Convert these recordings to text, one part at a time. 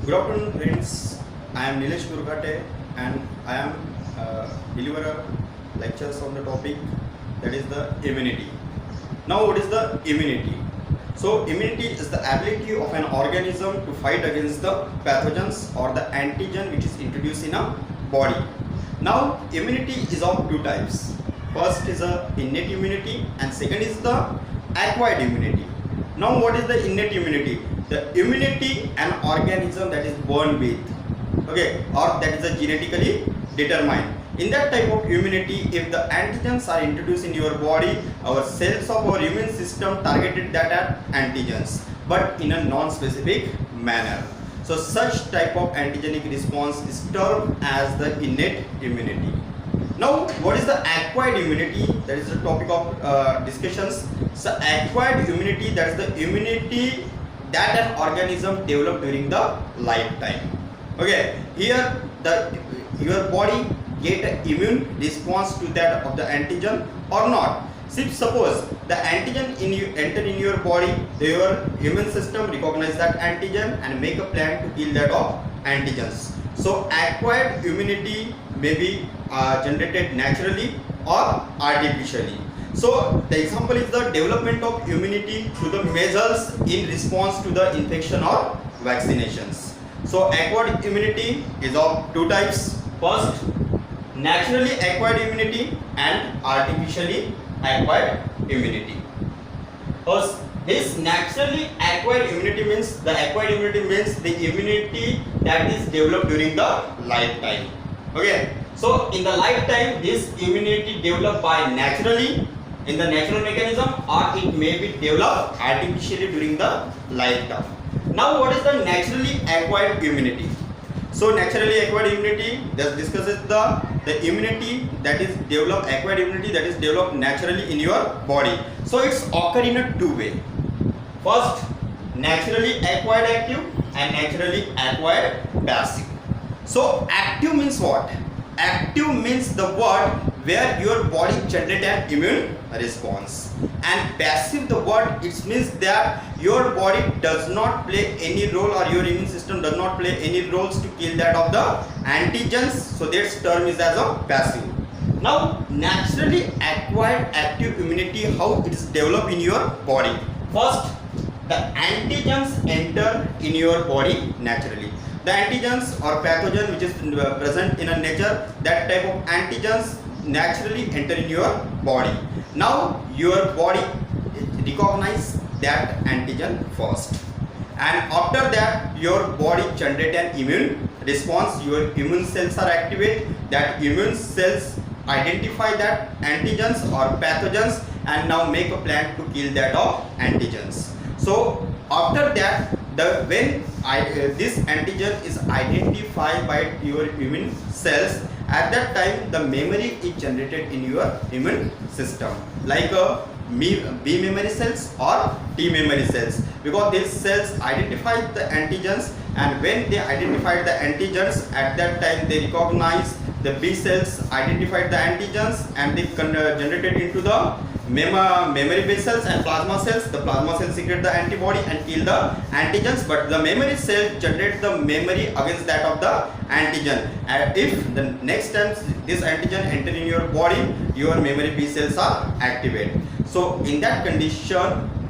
Good afternoon, friends. I am Nilesh Gurghate and I am deliver lectures on the topic that is the immunity. Now, what is the immunity? So, immunity is the ability of an organism to fight against the pathogens or the antigen which is introduced in a body. Now, immunity is of two types. First is the innate immunity and second is the acquired immunity. Now, what is the innate immunity? The immunity an organism that is born with, okay, or that is a genetically determined. In that type of immunity, if the antigens are introduced in your body, our cells of our immune system targeted that at antigens, but in a non-specific manner. So such type of antigenic response is termed as the innate immunity. Now, what is the acquired immunity? That is the topic of discussions. So acquired immunity, that is the immunity that an organism developed during the lifetime. Okay, here your body get an immune response to that of the antigen or not. See, suppose the antigen enter in your body, your immune system recognize that antigen and make a plan to kill that of antigens. So acquired immunity may be generated naturally or artificially. So the example is the development of immunity to the measles in response to the infection or vaccinations. So acquired immunity is of two types. First, naturally acquired immunity and artificially acquired immunity. First, this naturally acquired immunity means the immunity that is developed during the lifetime. Okay. So in the lifetime, this immunity developed by naturally in the natural mechanism, or it may be developed artificially during the lifetime. Now, what is the naturally acquired immunity? So naturally acquired immunity just discusses the immunity that is developed, acquired immunity that is developed naturally in your body. So it's occur in a two way. First, naturally acquired active and naturally acquired passive. So active means what? Active means the word where your body generate an immune response, and passive the word it means that your body does not play any role, or your immune system does not play any roles to kill that of the antigens. So that term is as a passive. Now, naturally acquired active immunity, how it is developed in your body. First, the antigens enter in your body naturally. The antigens or pathogen which is present in a nature, that type of antigens naturally enter in your body. Now your body recognize that antigen first, and after that your body generate an immune response. Your immune cells are activated. That immune cells identify that antigens or pathogens and now make a plan to kill that of antigens. So after that, this antigen is identified by your immune cells, at that time the memory is generated in your immune system, like B memory cells or T memory cells, because these cells identify the antigens, and when they identify the antigens, at that time they recognize the B cells identified the antigens and they generated into the memory based cells and plasma cells. The plasma cells secrete the antibody and kill the antigens, but the memory cell generate the memory against that of the antigen. And if the next time this antigen enter in your body, your memory B cells are activated. So in that condition,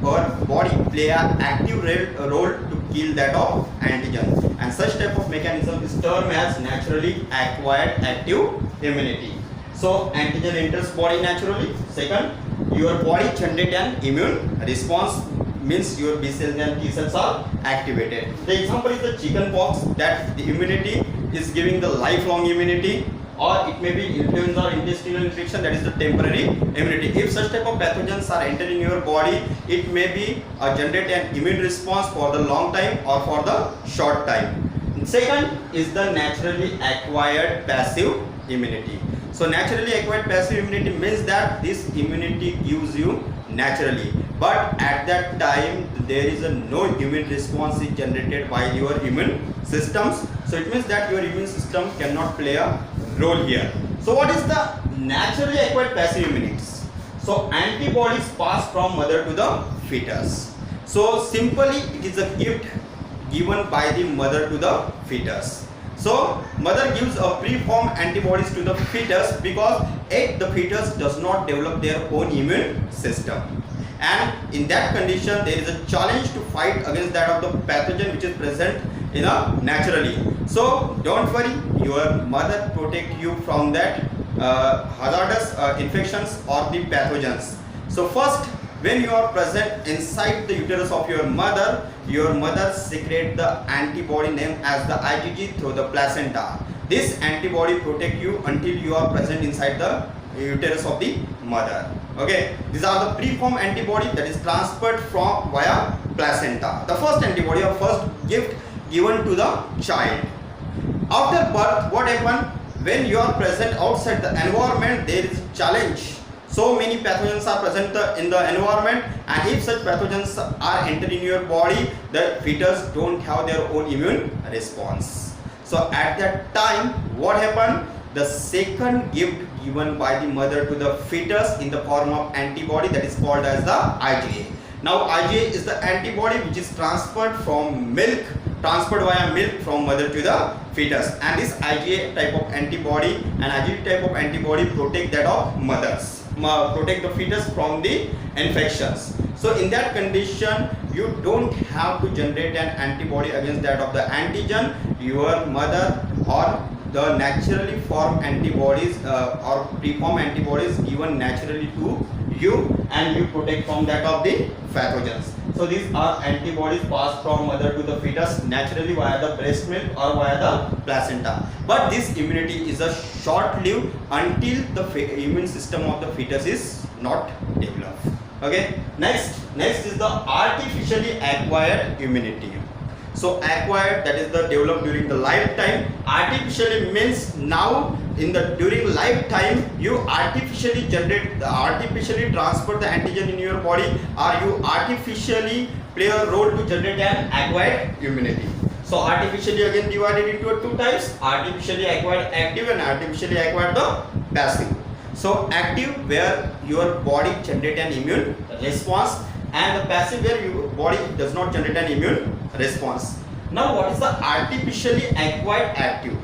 our body play an active role to kill that of antigen, and such type of mechanism is termed as naturally acquired active immunity. So antigen enters body naturally. Second, your body generate an immune response, means your B cells and T cells are activated. The example is the chicken pox, that the immunity is giving the lifelong immunity, or it may be influenza or intestinal infection, that is the temporary immunity. If such type of pathogens are entering your body, it may be generate an immune response for the long time or for the short time. Second is the naturally acquired passive immunity. So naturally acquired passive immunity means that this immunity gives you naturally, but at that time there is no immune response is generated by your immune systems. So it means that your immune system cannot play a role here. So what is the naturally acquired passive immunity? So antibodies pass from mother to the fetus. So simply it is a gift given by the mother to the fetus. So mother gives a preformed antibodies to the fetus because yet the fetus does not develop their own immune system, and in that condition there is a challenge to fight against that of the pathogen which is present in a naturally. So don't worry, your mother protect you from that hazardous infections or the pathogens. So first, when you are present inside the uterus of your mother secrete the antibody named as the IgG through the placenta. This antibody protect you until you are present inside the uterus of the mother. Okay, these are the preformed antibody that is transferred from via placenta. The first antibody or first gift given to the child. After birth, what happens when you are present outside the environment? There is challenge. So many pathogens are present in the environment, and if such pathogens are entering your body, the fetus don't have their own immune response. So at that time, what happened? The second gift given by the mother to the fetus in the form of antibody, that is called as the IgA. Now IgA is the antibody which is transferred via milk from mother to the fetus, and this IgA type of antibody and IgG type of antibody protect that of protect the fetus from the infections. So in that condition, you don't have to generate an antibody against that of the antigen. Your mother or the naturally formed antibodies or preformed antibodies given naturally to you, and you protect from that of the pathogens. So these are antibodies passed from mother to the fetus naturally via the breast milk or via the placenta. But this immunity is a short-lived until the immune system of the fetus is not developed. Okay. Next is the artificially acquired immunity. So acquired, that is the developed during the lifetime. Artificially means now during lifetime you artificially transfer the antigen in your body, or you artificially play a role to generate an acquired immunity. So artificially again divided into two types: artificially acquired active and artificially acquired the passive. So active, where your body generate an immune response, and the passive, where your body does not generate an immune response. Now what is the artificially acquired active?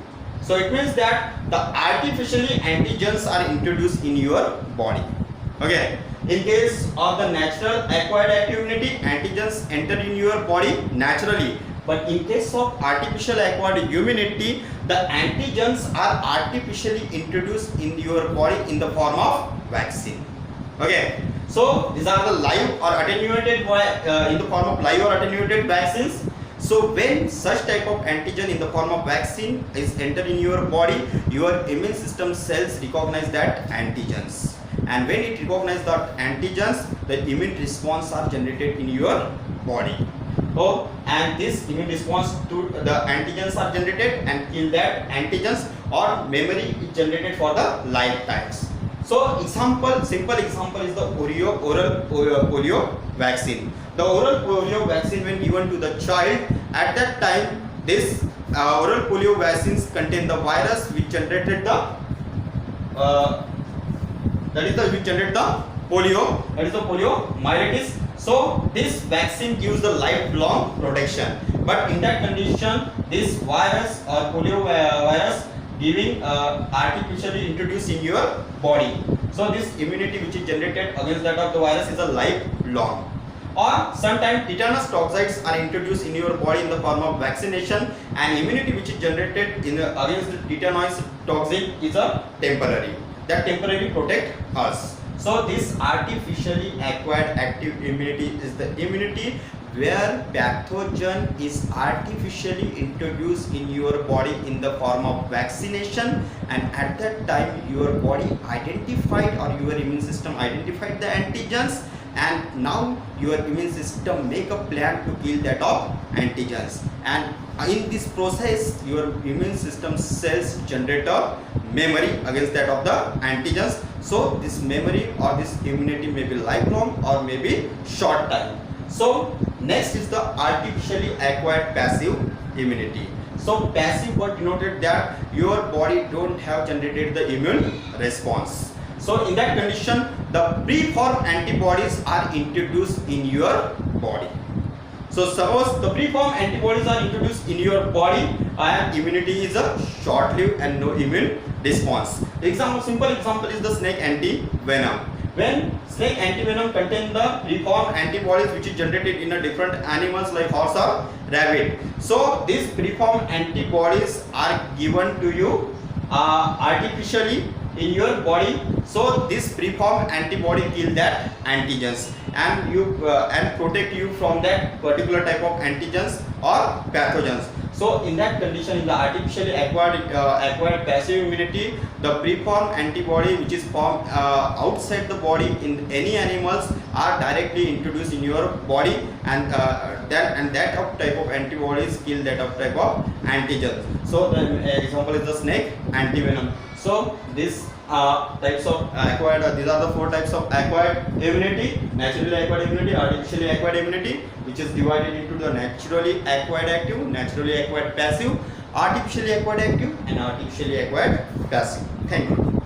So it means that the artificially antigens are introduced in your body. Okay. In case of the natural acquired active immunity, antigens enter in your body naturally. But in case of artificial acquired immunity, the antigens are artificially introduced in your body in the form of vaccine. Okay. So these are the live or attenuated in the form of live or attenuated vaccines. So when such type of antigen in the form of vaccine is entered in your body, your immune system cells recognize that antigens, and when it recognizes that antigens, the immune response are generated in your body. Oh, and this immune response to the antigens are generated and kill that antigens, or memory is generated for the lifetimes. So simple example is the oral polio vaccine. The oral polio vaccine, when given to the child, at that time this oral polio vaccines contain the virus which generated the polio, that is the poliomyelitis. So this vaccine gives the lifelong protection, but in that condition this virus or polio virus giving artificially introduced in your body. So this immunity which is generated against that of the virus is a lifelong. Or sometimes tetanus toxoids are introduced in your body in the form of vaccination, and immunity which is generated against the tetanus toxin is a temporary. That temporarily protect us. So this artificially acquired active immunity is the immunity where pathogen is artificially introduced in your body in the form of vaccination, and at that time your body identified, or your immune system identified the antigens, and now your immune system make a plan to kill that of antigens, and in this process your immune system cells generate a memory against that of the antigens. So this memory or this immunity may be lifelong or may be short time. So next is the artificially acquired passive immunity. So passive got denoted that your body don't have generated the immune response. So in that condition the preformed antibodies are introduced in your body. So suppose the preformed antibodies are introduced in your body and immunity is a short-lived and no immune response. Example, simple example is the snake anti-venom. When snake antivenom contain the preformed antibodies which is generated in a different animals like horse or rabbit. So these preformed antibodies are given to you artificially in your body. So this preformed antibody kill that antigens and and protect you from that particular type of antigens or pathogens. So in that condition, in the artificially acquired passive immunity, the preformed antibody which is formed outside the body in any animals are directly introduced in your body, and that type of antibodies kill that type of antigens. So the example is the snake antivenom. So these types of acquired, these are the four types of acquired immunity: naturally acquired immunity, artificially acquired immunity, which is divided into the naturally acquired active, naturally acquired passive, artificially acquired active, and artificially acquired passive. Thank you.